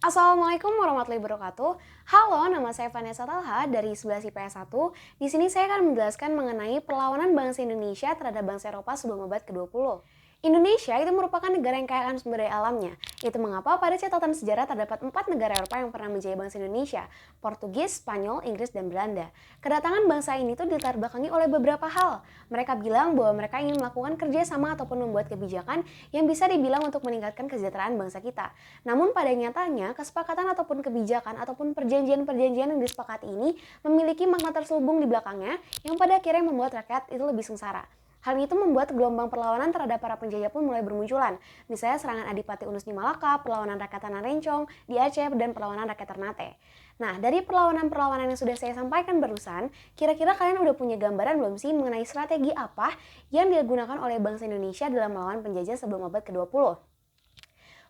Assalamualaikum warahmatullahi wabarakatuh. Halo, nama saya Vanessa Talha dari 11 IPS 1. Di sini saya akan menjelaskan mengenai perlawanan bangsa Indonesia terhadap bangsa Eropa sebelum abad ke-20. Indonesia itu merupakan negara yang kaya akan sumber daya alamnya. Itu mengapa pada catatan sejarah terdapat 4 negara Eropa yang pernah menjajah bangsa Indonesia, Portugis, Spanyol, Inggris, dan Belanda. Kedatangan bangsa ini tuh dilatar belakangi oleh beberapa hal. Mereka bilang bahwa mereka ingin melakukan kerjasama ataupun membuat kebijakan yang bisa dibilang untuk meningkatkan kesejahteraan bangsa kita. Namun pada nyatanya, kesepakatan ataupun kebijakan ataupun perjanjian-perjanjian yang disepakati ini memiliki makna terselubung di belakangnya yang pada akhirnya membuat rakyat itu lebih sengsara. Hal itu membuat gelombang perlawanan terhadap para penjajah pun mulai bermunculan. Misalnya serangan Adipati Unus di Malaka, perlawanan rakyat Tanah Rencong di Aceh, dan perlawanan rakyat Ternate. Nah, dari perlawanan-perlawanan yang sudah saya sampaikan barusan, kira-kira kalian udah punya gambaran belum sih mengenai strategi apa yang digunakan oleh bangsa Indonesia dalam melawan penjajah sebelum abad ke-20?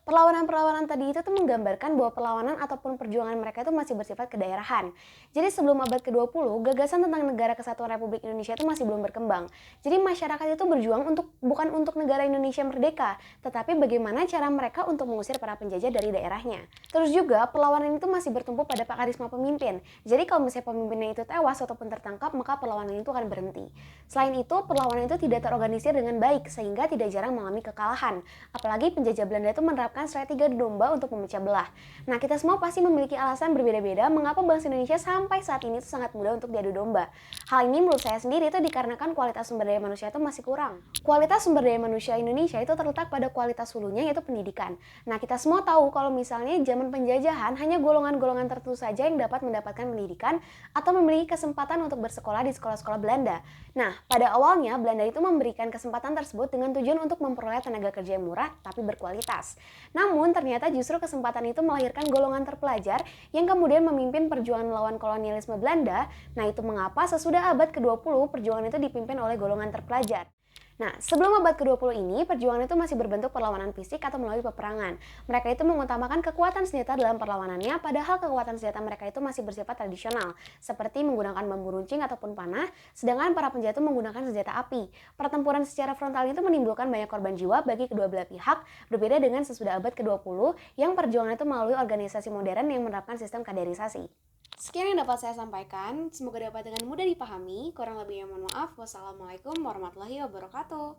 Perlawanan-perlawanan tadi itu tuh menggambarkan bahwa perlawanan ataupun perjuangan mereka itu masih bersifat kedaerahan. Jadi sebelum abad ke-20, gagasan tentang negara kesatuan Republik Indonesia itu masih belum berkembang. Jadi masyarakat itu berjuang bukan untuk negara Indonesia merdeka, tetapi bagaimana cara mereka untuk mengusir para penjajah dari daerahnya. Terus juga perlawanan itu masih bertumpu pada karisma pemimpin. Jadi kalau misalnya pemimpinnya itu tewas ataupun tertangkap, maka perlawanan itu akan berhenti. Selain itu, perlawanan itu tidak terorganisir dengan baik sehingga tidak jarang mengalami kekalahan. Apalagi penjajah Belanda itu menerapkan strategi adu domba untuk memecah belah. Nah, kita semua pasti memiliki alasan berbeda-beda mengapa bangsa Indonesia sampai saat ini itu sangat mudah untuk diadu domba. Hal ini menurut saya sendiri itu dikarenakan kualitas sumber daya manusia itu masih kurang. Kualitas sumber daya manusia Indonesia itu terletak pada kualitas hulunya, yaitu pendidikan. Nah, kita semua tahu kalau misalnya zaman penjajahan hanya golongan-golongan tertentu saja yang dapat mendapatkan pendidikan atau memiliki kesempatan untuk bersekolah di sekolah-sekolah Belanda. Nah, pada awalnya Belanda itu memberikan kesempatan tersebut dengan tujuan untuk memperoleh tenaga kerja yang murah tapi berkualitas. Namun ternyata justru kesempatan itu melahirkan golongan terpelajar yang kemudian memimpin perjuangan melawan kolonialisme Belanda. Nah, itu mengapa sesudah abad ke-20 perjuangan itu dipimpin oleh golongan terpelajar. Nah, sebelum abad ke-20 ini, perjuangan itu masih berbentuk perlawanan fisik atau melalui peperangan. Mereka itu mengutamakan kekuatan senjata dalam perlawanannya, padahal kekuatan senjata mereka itu masih bersifat tradisional, seperti menggunakan bambu runcing ataupun panah, sedangkan para penjajah itu menggunakan senjata api. Pertempuran secara frontal itu menimbulkan banyak korban jiwa bagi kedua belah pihak, berbeda dengan sesudah abad ke-20 yang perjuangan itu melalui organisasi modern yang menerapkan sistem kaderisasi. Sekian yang dapat saya sampaikan, semoga dapat dengan mudah dipahami. Kurang lebihnya mohon maaf. Wassalamualaikum warahmatullahi wabarakatuh.